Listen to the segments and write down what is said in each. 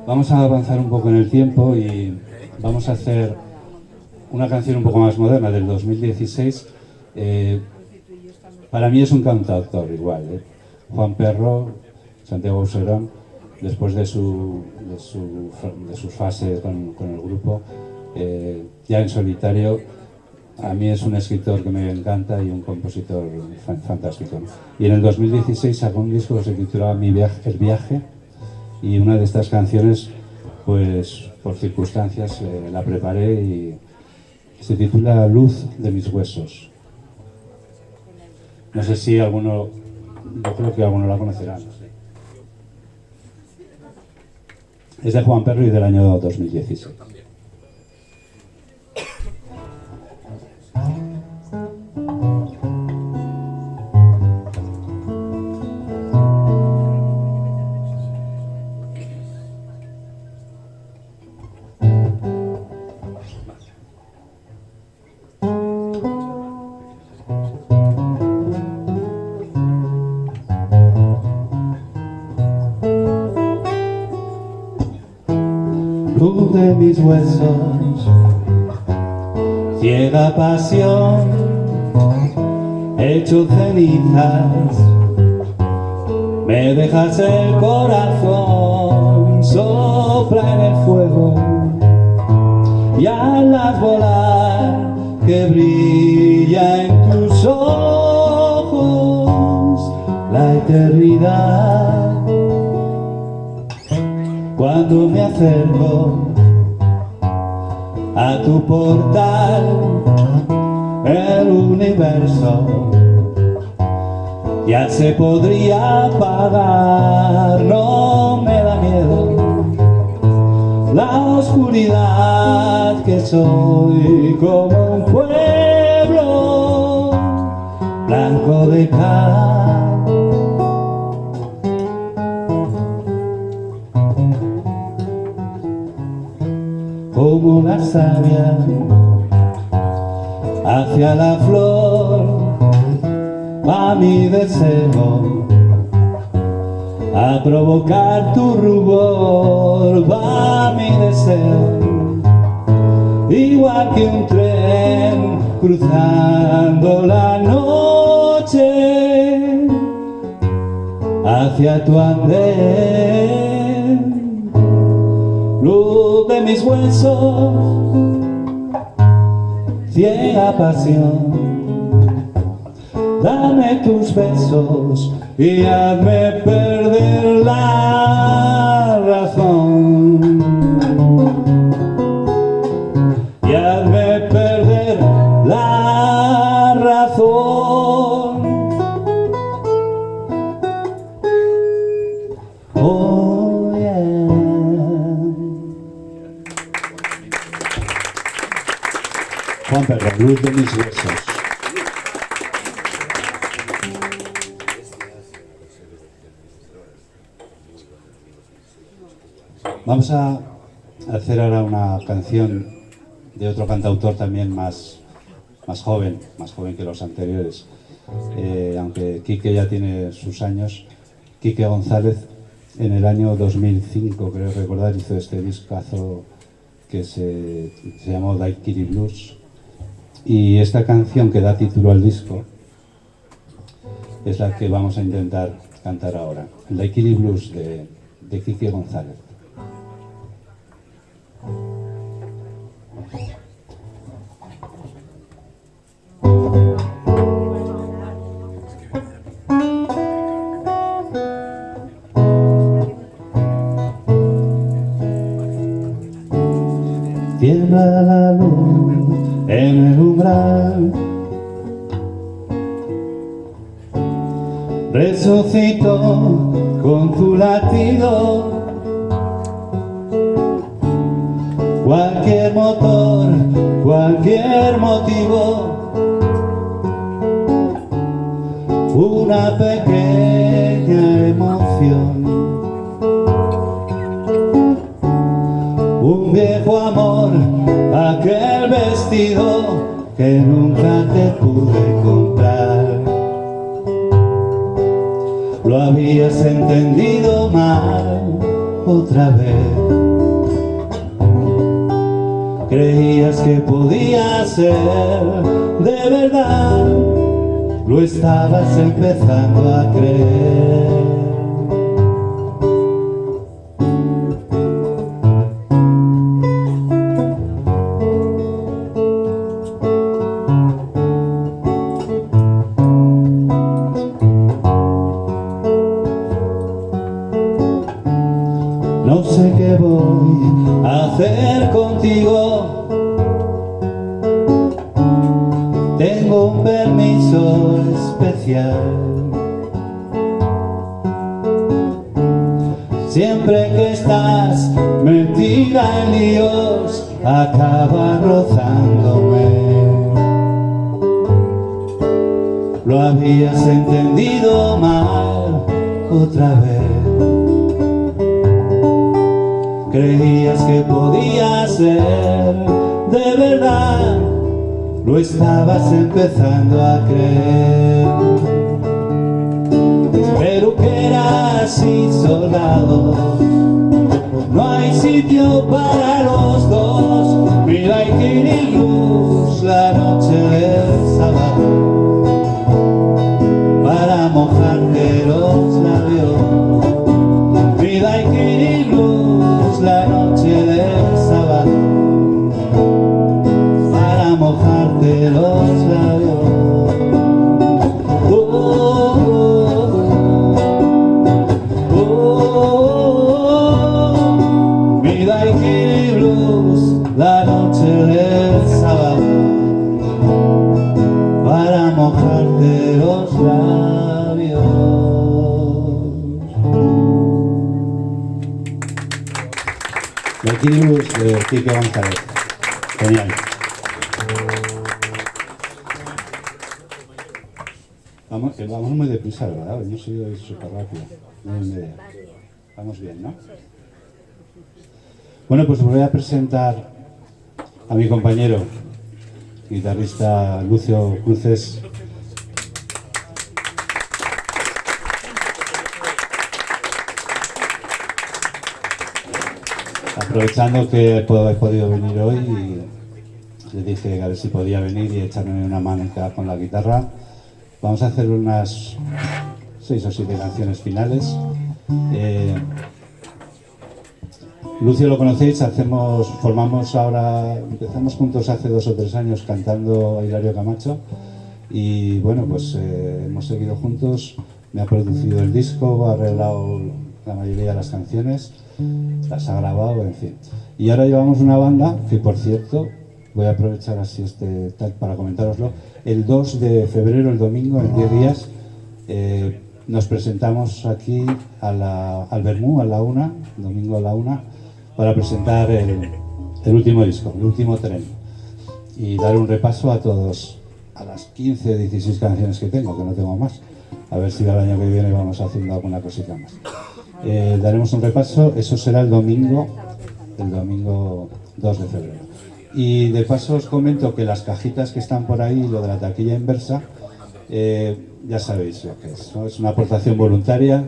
Vamos a avanzar un poco en el tiempo y vamos a hacer una canción un poco más moderna, del 2016. Para mí es un cantautor igual, ¿eh? Juan Perro, Santiago Auserón, después de sus fases con el grupo, ya en solitario, a mí es un escritor que me encanta y un compositor fantástico, ¿no? Y en el 2016 sacó un disco que se titulaba El Viaje, y una de estas canciones, pues por circunstancias, la preparé y se titula Luz de mis huesos. No sé si alguno, yo creo que alguno la conocerá, no sé. Es de Juan Perro y del año 2016. Luz de mis huesos, ciega pasión, hecho cenizas, me dejas el corazón, sopla en el fuego y alas volar, que brilla en tus ojos la eternidad. Cuando me acerco a tu portal, el universo ya se podría apagar. No me da miedo la oscuridad, que soy como un pueblo blanco de cal. Como una savia hacia la flor, va mi deseo a provocar tu rubor, va mi deseo, igual que un tren cruzando la noche hacia tu andén. Luz de mis huesos, ciega pasión, dame tus besos y hazme perder la razón, y hazme perder la razón. Oh yeah. Juan Perro, Luz de mis huesos. Vamos a hacer ahora una canción de otro cantautor también más joven que los anteriores, aunque Quique ya tiene sus años. Quique González, en el año 2005, creo recordar, hizo este discazo que se llamó Daiquiri Blues, y esta canción que da título al disco es la que vamos a intentar cantar ahora, el Daiquiri Blues de Quique González. Tiembla la luz en el umbral, resucito con tu latido, cualquier motor, cualquier motivo, una pequeña emoción, un viejo amor, aquel vestido que nunca te pude comprar. Lo habías entendido mal, otra vez. Creías que podía ser de verdad, lo estabas empezando a creer. No sé qué voy a hacer contigo. Tengo un permiso especial. Siempre que estás metida en líos, acabas rozándome. Lo habías entendido mal otra vez. Creías que podía ser de verdad, lo estabas empezando a creer. Pero que eras así soldado, no hay sitio para los dos. Mira y tiene luz la noche del sábado para mojarte los labios. Mira y tiene luz la noche del sábado para mojarte los labios. Midnight Kitty Blues, la noche del sábado para mojarte los labios. La Kitty Blues de Quique González. Genial. Vamos muy deprisa, ¿verdad? Hemos ido súper rápido. Vamos bien, ¿no? Bueno, pues voy a presentar a mi compañero, guitarrista Lucio Cruces. Aprovechando que he podido venir hoy, y le dije que a ver si podía venir y echarme una mano con la guitarra. Vamos a hacer unas 6 o 7 canciones finales. Lucio lo conocéis, empezamos juntos hace 2 o 3 años cantando a Hilario Camacho, y bueno, pues hemos seguido juntos. Me ha producido el disco, ha arreglado la mayoría de las canciones, las ha grabado, en fin. Y ahora llevamos una banda que, por cierto, voy a aprovechar así este tag para comentároslo. El 2 de febrero, el domingo, en 10 días, nos presentamos aquí al Bermú, a la 1, domingo a la 1, para presentar el último disco, el último tren, y dar un repaso a todos, a las 15 o 16 canciones que tengo, que no tengo más. A ver si el año que viene vamos haciendo alguna cosita más. Daremos un repaso, eso será el domingo 2 de febrero. Y de paso os comento que las cajitas que están por ahí, lo de la taquilla inversa, ya sabéis lo que es, ¿no? Es una aportación voluntaria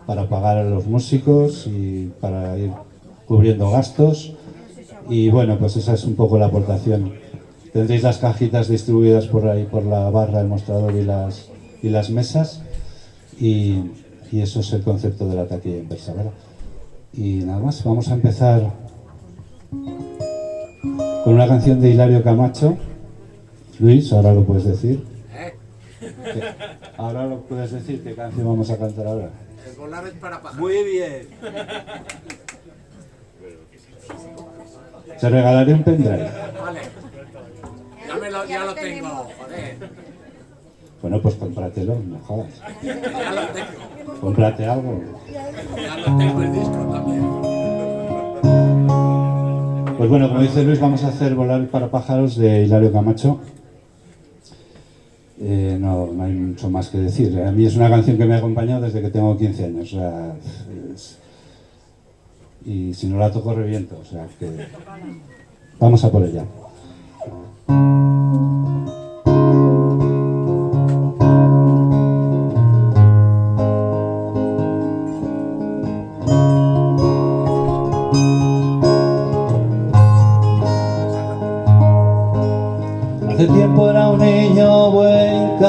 para pagar a los músicos y para ir cubriendo gastos. Y bueno, pues esa es un poco la aportación. Tendréis las cajitas distribuidas por ahí, por la barra, el mostrador y las mesas. Y eso es el concepto de la taquilla inversa, ¿verdad? Y nada más, vamos a empezar con una canción de Hilario Camacho. Luis, ahora lo puedes decir. Ahora lo puedes decir, ¿qué canción vamos a cantar ahora? El volar es para pájaros. Muy bien. Te regalaré un pendrive. Vale. Ya lo tengo, joder. Bueno, pues cómpratelo, no jodas. Ya lo tengo. Cómprate algo. Ya lo tengo el disco también. Pues bueno, como dice Luis, vamos a hacer Volar para pájaros de Hilario Camacho. No hay mucho más que decir. A mí es una canción que me ha acompañado desde que tengo 15 años. O sea, y si no la toco reviento. O sea, que vamos a por ella.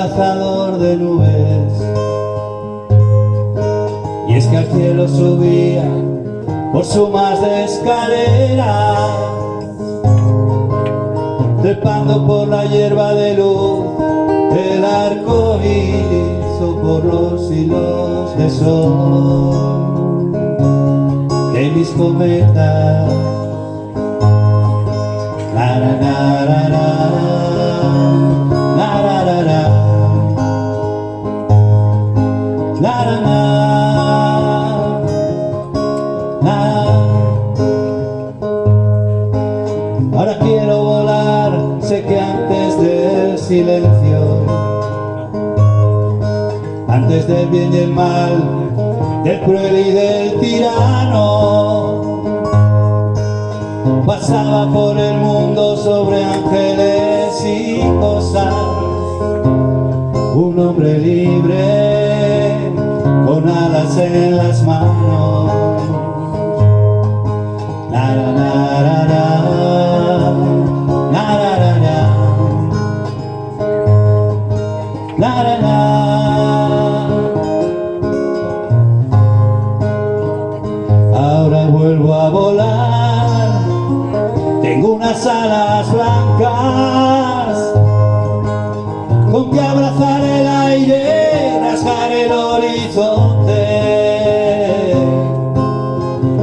cazador de nubes. Y es que al cielo subía por sumas de escaleras, trepando por la hierba de luz del arco iris o por los hilos de sol de mis cometas. Na, na, na, na, na, na, na, na, na. Na, na, na, na. Ahora quiero volar, sé que antes del silencio, antes del bien y el mal, del cruel y del tirano, pasaba por el mundo sobre ángeles y cosas, un hombre libre con alas en las manos. Na, na, na, na, na, na, na, na, na, na, na. Ahora vuelvo a volar, tengo unas alas blancas con que abrazar el aire, rasgar el horizonte,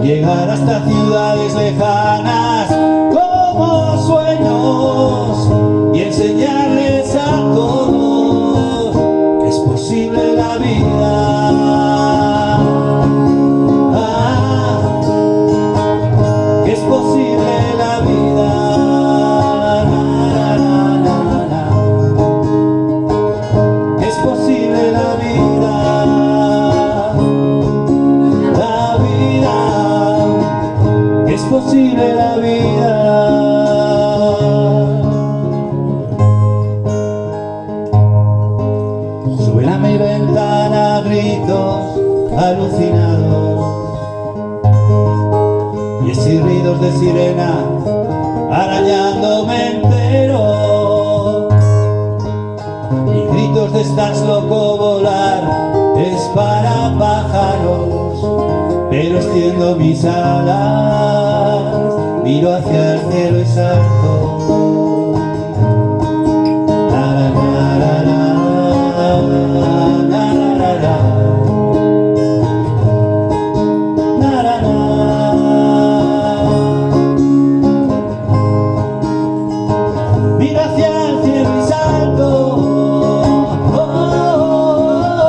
llegar hasta ciudades lejanas como sueños y enseñarles a todos que es posible la vida. Que es posible la vida. Na, na, na, na. Es posible la vida. La vida. Es posible la vida. Suben a mi ventana gritos alucinados y chirridos de sirena arañándome entero, y gritos de estás loco, volar es para pájaros, pero extiendo mis alas, miro hacia el cielo y salto. La, la, la, la, la, la, la, la, la. Na, na, na. Miro hacia el cielo y salto. Oh, oh, oh,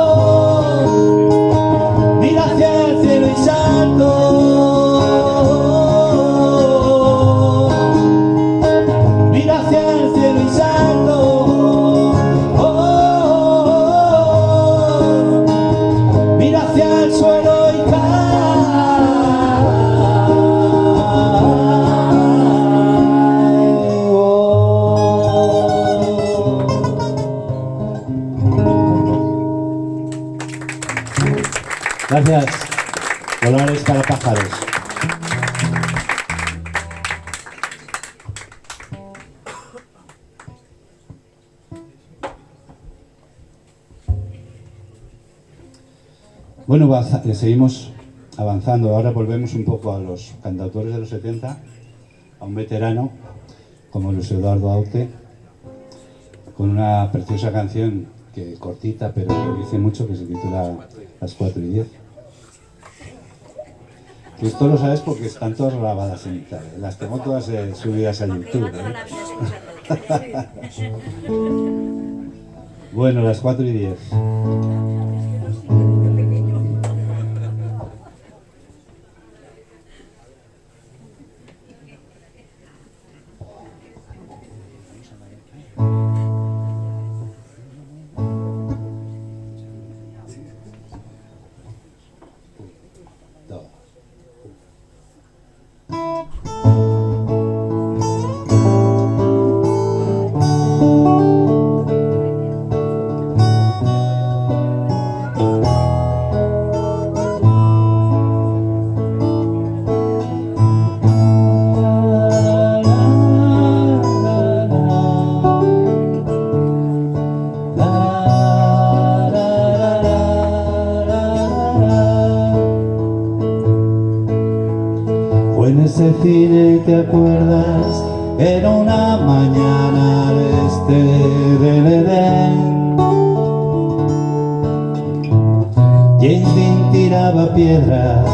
oh. Miro hacia el cielo y salto. Miro hacia el cielo y salto. Oh, oh, oh. Miro hacia el suelo y Gracias. Volar es para pájaros. Bueno, seguimos avanzando. Ahora volvemos un poco a los cantautores de los 70, a un veterano como Luis Eduardo Aute, con una preciosa canción que cortita pero que dice mucho, que se titula Las 4 y 10. Que esto lo sabes porque están todas grabadas en Italia. Las tengo todas subidas a YouTube, ¿eh? Bueno, las 4 y 10. en ese cine te acuerdas, era una mañana al este del Edén. James Dean tiraba piedras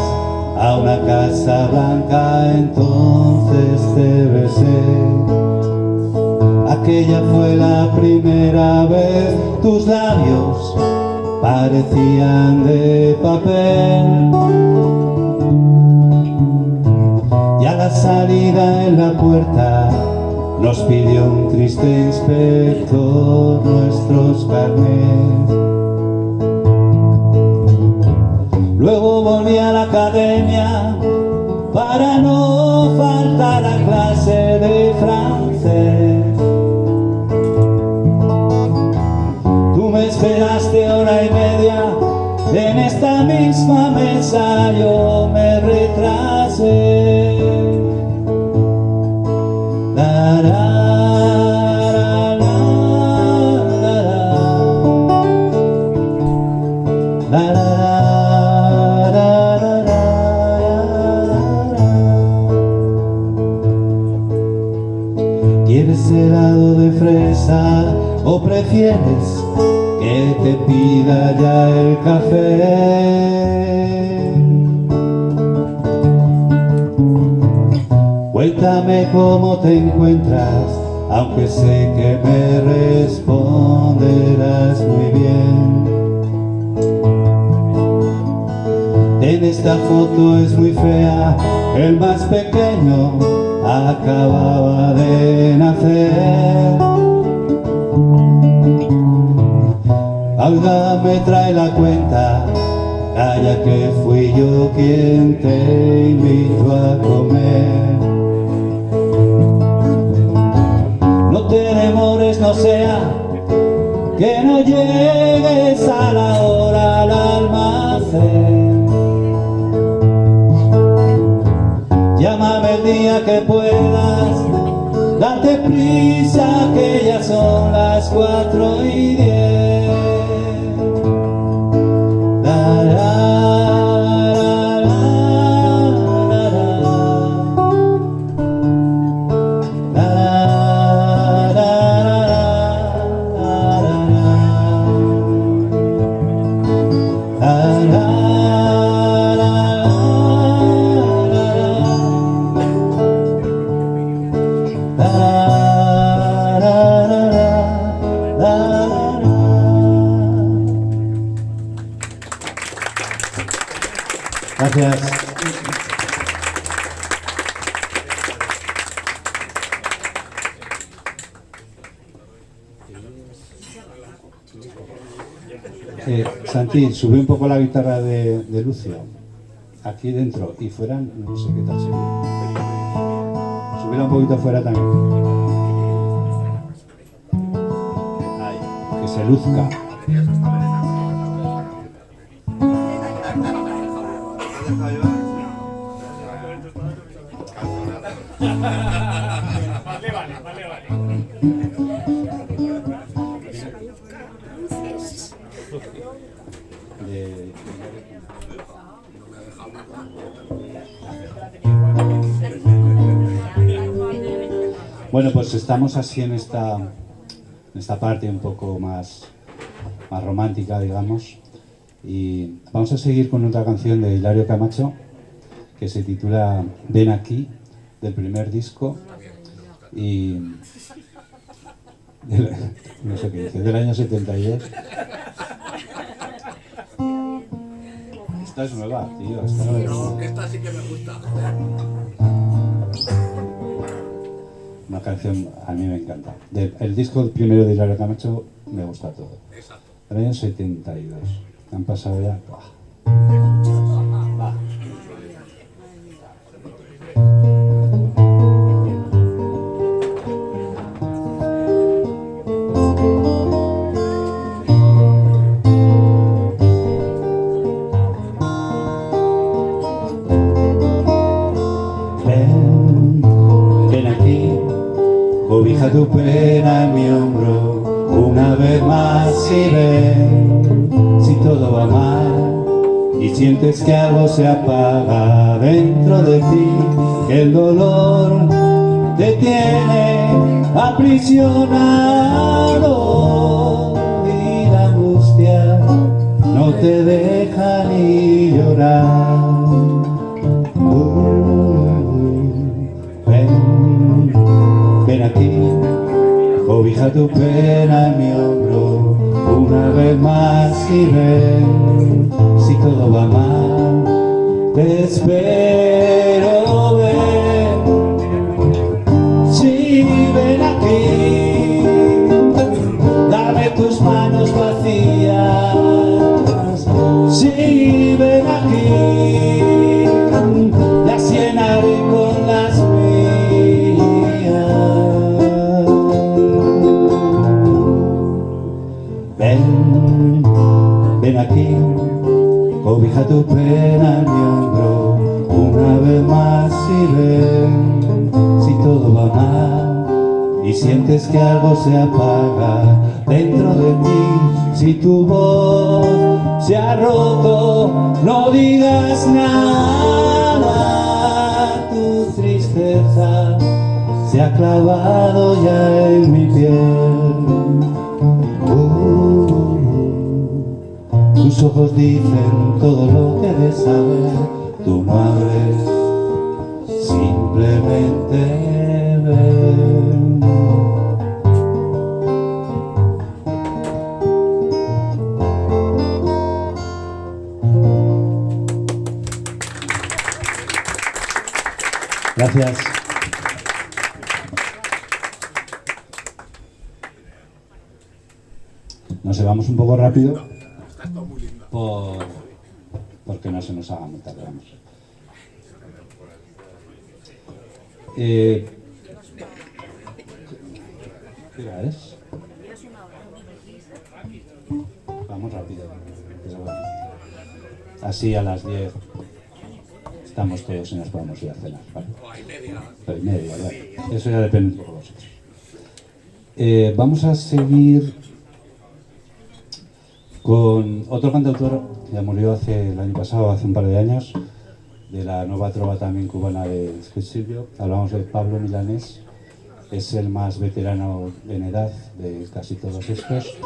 a una casa blanca, entonces te besé. Aquella fue la primera vez, tus labios parecían de papel. Y a la salida en la puerta nos pidió un triste inspector nuestros carnets. Luego volví a la academia para no faltar a clase de francés. Tú me esperaste hora y media, en esta misma mesa yo me retrasé. La, la, la, la, la, la, la. ¿Quieres helado de fresa o prefieres que te pida ya el café? Cuéntame cómo te encuentras, aunque sé que me responderás muy bien. En esta foto es muy fea, el más pequeño acababa de nacer. Alga me trae la cuenta, calla que fui yo quien te invitó a comer. No te demores, no sea que no llegues a la hora al almacén. Llámame el día que puedas, date prisa que ya son las 4:10. La, la, la, la, la, la, la, la, la, gracias. Santi, sube un poco la guitarra de Lucio, aquí dentro, y fuera, no sé qué tal se ve. Subirla un poquito fuera también. Ahí, que se luzca. Bueno, pues estamos así en esta parte un poco más romántica, digamos, y vamos a seguir con otra canción de Hilario Camacho que se titula Ven aquí, del primer disco, y no sé qué dice, del año 72. Esta es nueva, tío, esta no es... No, esta sí que me gusta. Una canción, a mí me encanta. El disco primero de Hilario Camacho me gusta todo. Exacto. El año 72. Han pasado ya... ¡buah! Va. Ven aquí, cobija tu pena en mi hombro una vez más y ven si todo va mal y sientes que algo se apaga dentro de ti, que el dolor te tiene aprisionado y la angustia no te deja ni llorar. Ven, ven aquí, cobija tu pena en mi hombro una vez más y ven, si todo va mal, te espero, ven, sí, ven aquí, dame tus manos vacías, sí, ven aquí, las llenaré con las mías. Ven, ven aquí, cobija tu pena en mi hombro una vez más y ven, si todo va mal y sientes que algo se apaga dentro de ti, si tu voz se ha roto, no digas nada, tu tristeza se ha clavado ya en mi piel. Tus ojos dicen todo lo que debes saber, tú no hables, simplemente ven. Gracias. Nos llevamos un poco rápido porque no se nos haga muy tarde. Vamos. ¿Qué hora es? Vamos rápido. Así a las 10 estamos todos y nos podemos ir a cenar. ¿Vale? O media, ¿vale? Eso ya depende de vosotros. Vamos a seguir con otro cantautor que ya murió el año pasado, hace un par de años, de la nueva trova también cubana de Silvio. Hablamos de Pablo Milanés, es el más veterano en edad de casi todos estos.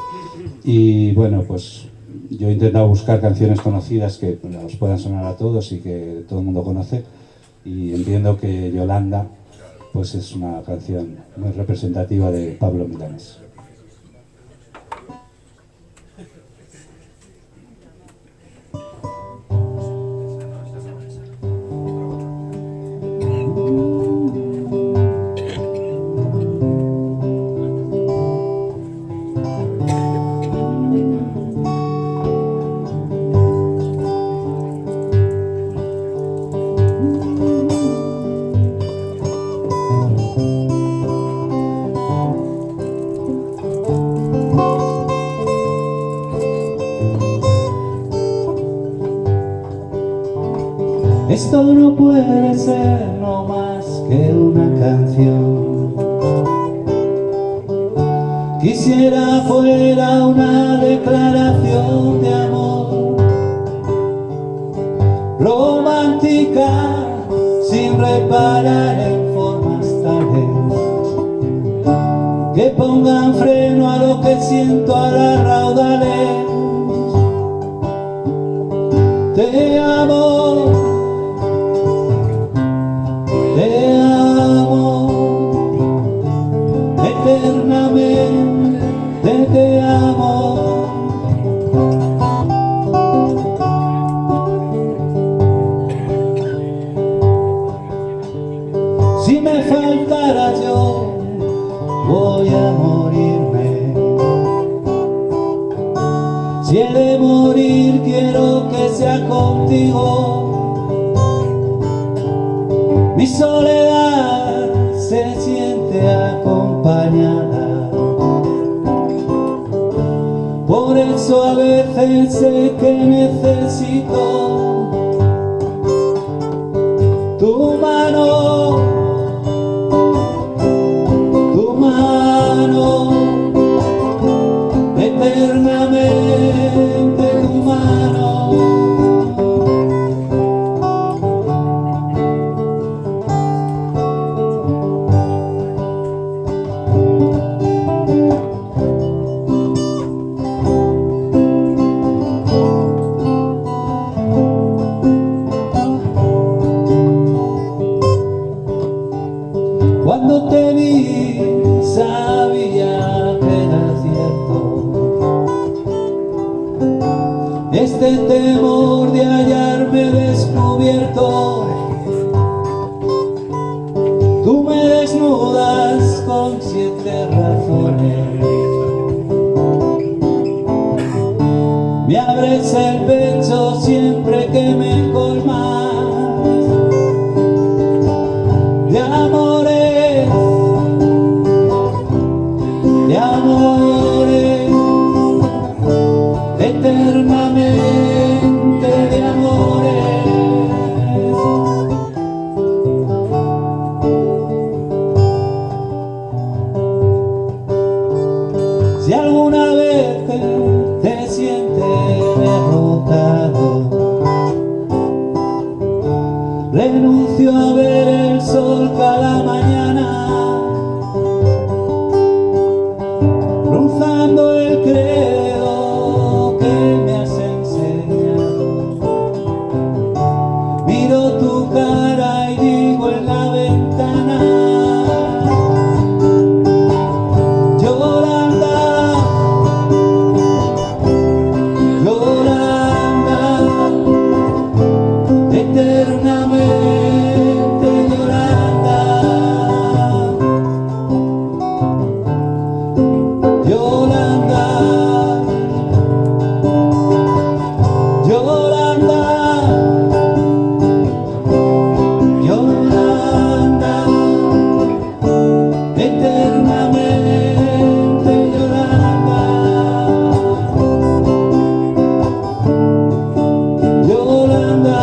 Y bueno, pues yo he intentado buscar canciones conocidas que nos puedan sonar a todos y que todo el mundo conoce. Y entiendo que Yolanda pues es una canción muy representativa de Pablo Milanés. Esto no puede ser no más que una canción. Quisiera fuera una declaración de amor romántica, sin reparar en formas tales que pongan freno a lo que siento a las raudales. Te amo, te amo, eternamente te amo. Si me faltara yo, voy a morirme. Si he de morir, quiero que sea contigo. Mi soledad se siente acompañada, por eso a veces sé que necesito tu mano, eternamente tu mano. con 7 razones. Me abres el pecho siempre que me colmas de amores, de amores, eternamente de amores. Si alguna vez te sientes derrotado, renuncio a ver el sol cada mañana, rozando el credo que me has enseñado. Miro tu cara y digo en la ventana: Yolanda, Yolanda, eternamente Yolanda, Yolanda, Yolanda, Yolanda, eternamente Yolanda, Yolanda,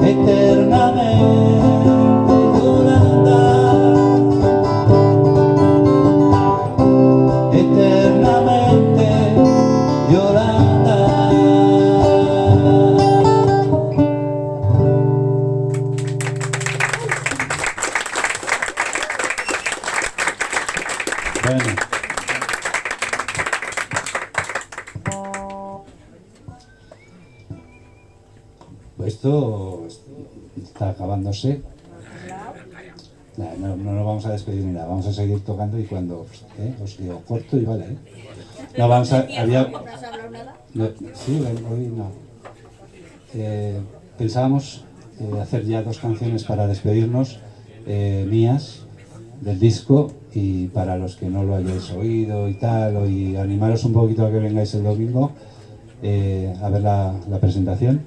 eternamente Yolanda, eternamente Yolanda. Bueno. Esto está acabándose. No nos vamos a despedir ni nada, vamos a seguir tocando y cuando os digo corto y vale. No, vamos a... Había... ¿No has hablado nada? No, sí, hoy no. Pensábamos hacer ya 2 canciones para despedirnos, mías, del disco, y para los que no lo hayáis oído y tal, y animaros un poquito a que vengáis el domingo a ver la presentación.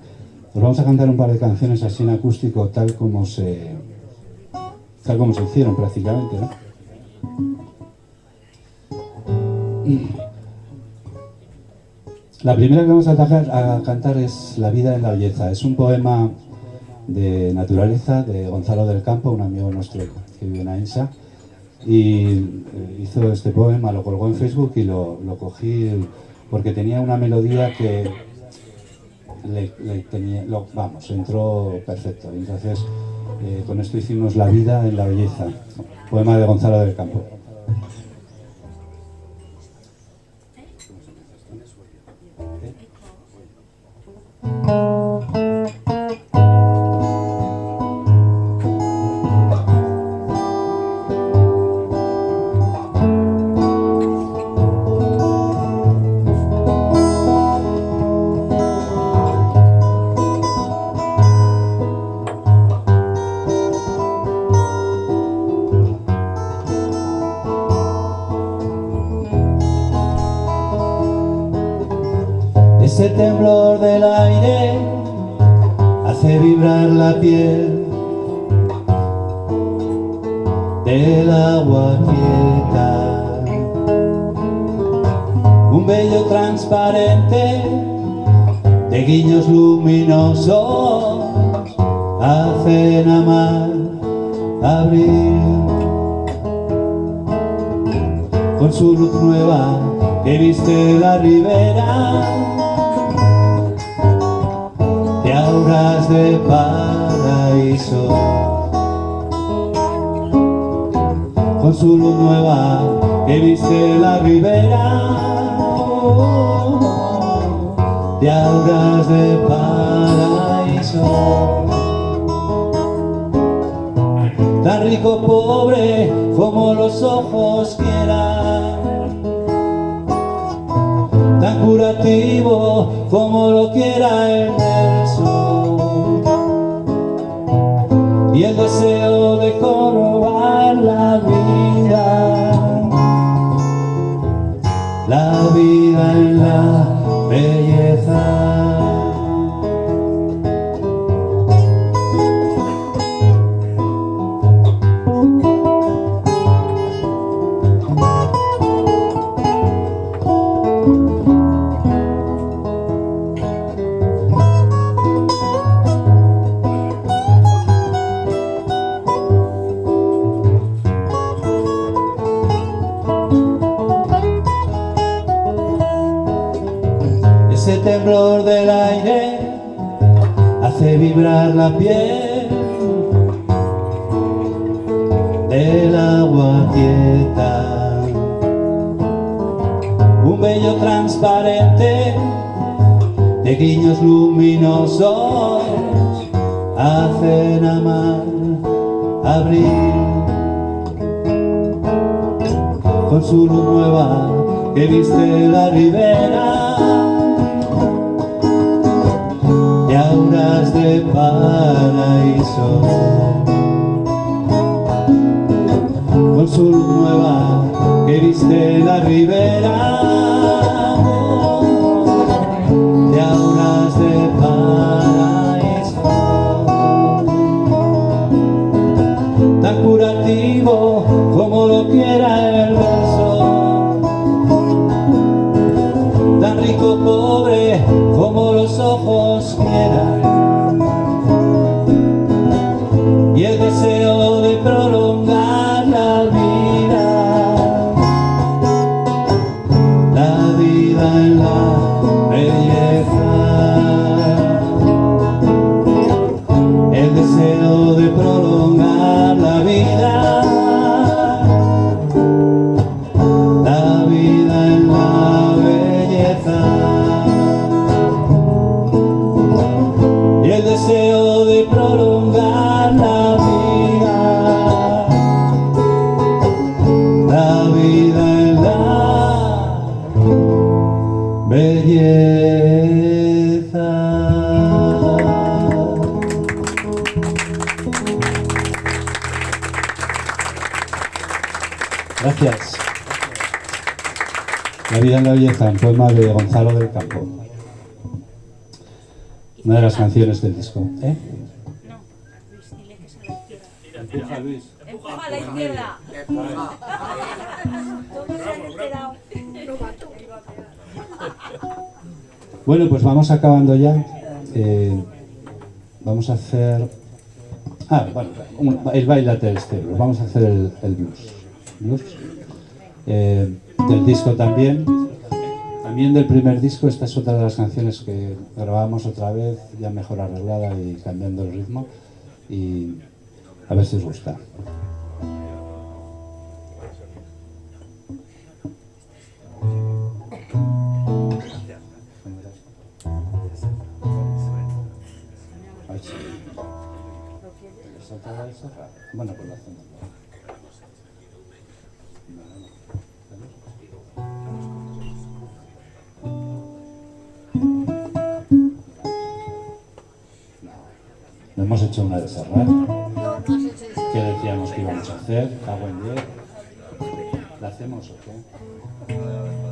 Os vamos a cantar un par de canciones así en acústico, tal como se hicieron prácticamente, ¿no? La primera que vamos a cantar es La vida en la belleza. Es un poema de naturaleza de Gonzalo del Campo, un amigo nuestro que vive en Aensa, y hizo este poema, lo colgó en Facebook y lo cogí porque tenía una melodía que entró perfecto. Entonces con esto hicimos La vida en la belleza, poema de Gonzalo del Campo. Ese temblor del aire hace vibrar la piel del agua quieta. Un vello transparente de guiños luminosos hacen amar abrir. Con su luz nueva que viste la ribera de auras de paraíso. Con su luz nueva que viste la ribera de auras de paraíso. Tan rico pobre como los ojos quieran, tan curativo como lo quiera el verso, y el deseo de coronar la vida en la belleza. Ese temblor del aire hace vibrar la piel del agua quieta. Un vello transparente de guiños luminosos hacen amar abrir con su luz nueva que viste la ribera. De auras de paraíso, con su luz nueva que viste la ribera, de auras de paraíso, tan curativo como lo quiera el verso, tan rico pobre como los ojos quieran, y el deseo de prolongar la vida en la belleza, el deseo de prolongar la vida en la belleza. Y el deseo de prolongar la vida en la belleza. Gracias. La vida en la belleza, un poema de Gonzalo del Campo. Una de las canciones del disco. ¿Eh? No, Luis, dile que es a la izquierda. Empuja, Luis. Empuja a la izquierda. Todos se han enterado. Bueno, pues vamos acabando ya. Vamos a hacer... bueno, el bailate estéreo. Vamos a hacer el blues. Blues. Del disco también. También del primer disco. Esta es otra de las canciones que grabamos otra vez, ya mejor arreglada y cambiando el ritmo. Y a ver si os gusta. Bueno, pues lo hacemos. No hemos hecho una de Serrat. ¿Qué decíamos que íbamos a hacer? Cago en 10. ¿La hacemos o qué?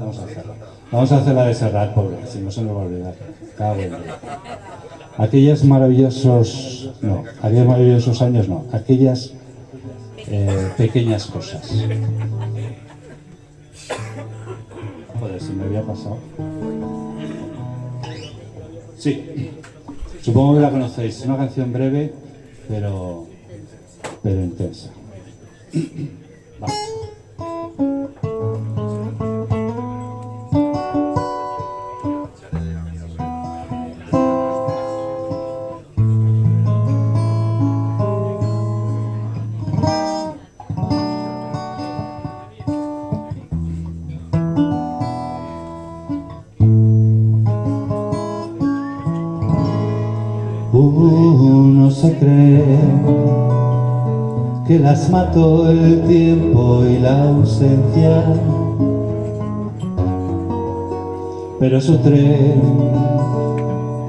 Vamos a hacerla. Vamos a hacer la de Serrat, pobre, si no se nos va a olvidar. Cago en 10. Aquellos maravillosos años no, aquellas pequeñas cosas. Joder, si me había pasado. Sí, supongo que la conocéis, es una canción breve, pero intensa. Vamos. Uno se cree que las mató el tiempo y la ausencia, pero su tren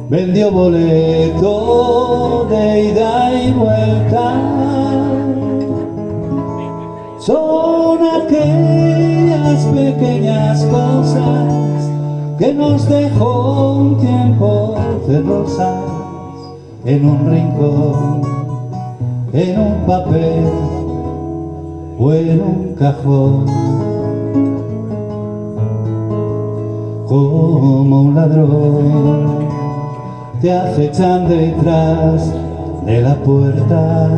vendió boleto de ida y vuelta. aquellas pequeñas cosas que nos dejó un tiempo de rosas en un rincón, en un papel o en un cajón. Como un ladrón te acechan detrás de la puerta,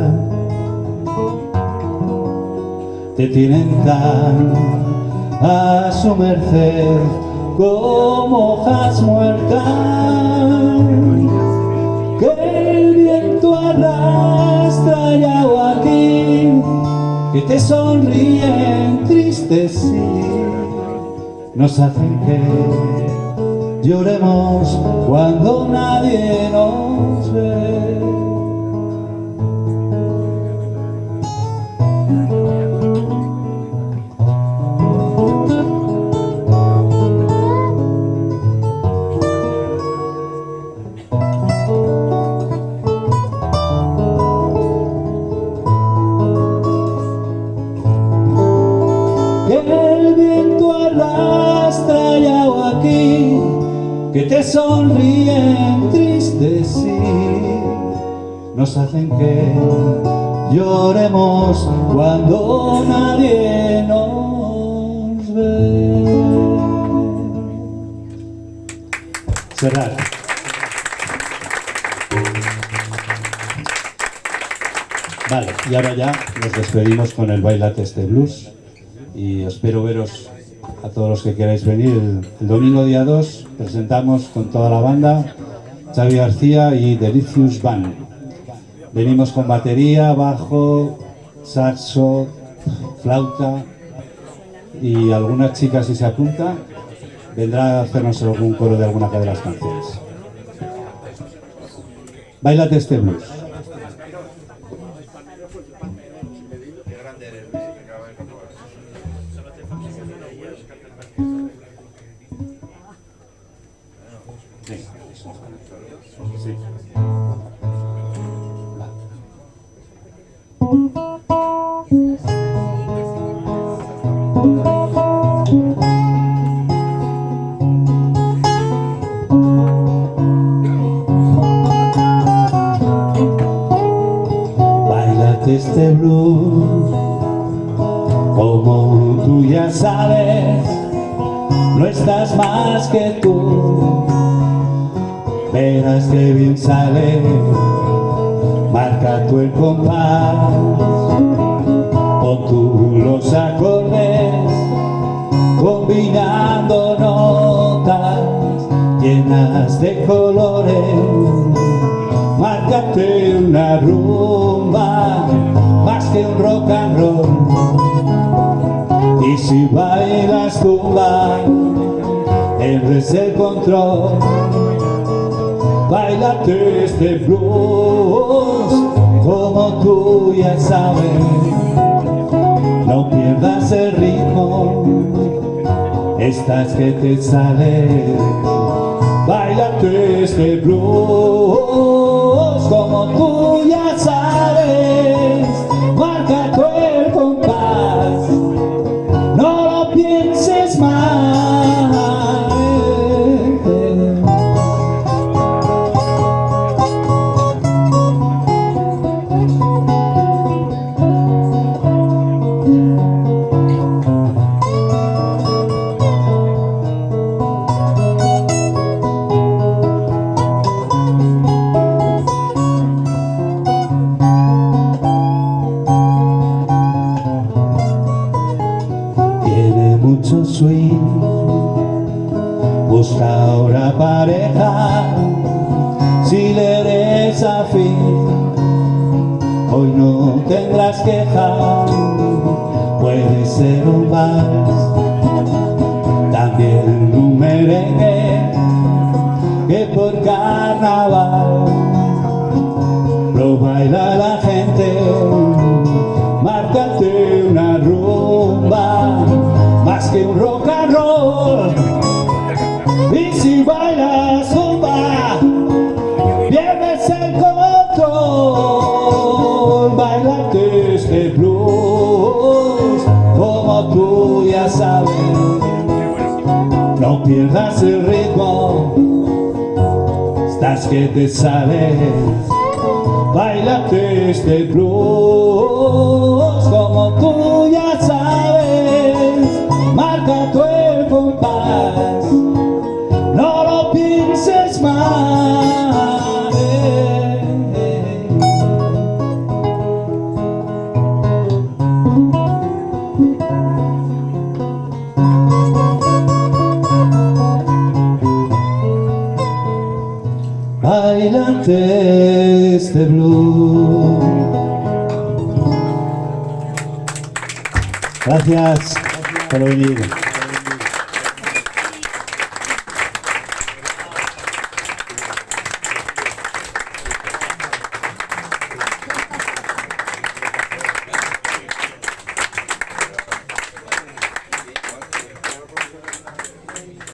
te tienen tan a su merced como hojas muertas que el viento arrastra ya o aquí, que te sonríen tristes y nos hacen que lloremos cuando nadie nos ve. El viento arrastra ya o aquí, que te sonríen tristes y nos hacen que lloremos cuando nadie nos ve. Serrat. Vale, y ahora ya nos despedimos con el Bailate este Blues y espero veros a todos los que queráis venir. El domingo día 2 presentamos con toda la banda, Xavi García y Delicious Band. Venimos con batería, bajo, saxo, flauta y algunas chicas, si se apunta, vendrá a hacernos algún coro de alguna de las canciones. Bailate este Blues. Sí. Báilate este blues, como tú ya sabes, no estás más que tú. Verás que bien sale, marca tú el compás, pon tú los acordes, combinando notas llenas de colores. Márcate una rumba, más que un rock and roll, y si bailas tumba, él es el control. Báilate este blues, como tú ya sabes, no pierdas el ritmo, estás que te sale. Báilate este blues, como tú ya sabes, marca tu el compás, no lo pienses más. Mucho swing, busca ahora pareja, si le eres afín, hoy no tendrás queja, puede ser un vals, también un merengue, que por carnaval lo baila la gente. Márcate una rumba, más que un rock and roll, y si bailas zumba, pierdes el control. Báilate este blues, como tú pierdas el ritmo, estás que te sales. Báilate este blues como tú ya sabes. Marca tu el compás, no lo pienses más. Bailante este blues. Gracias por venir.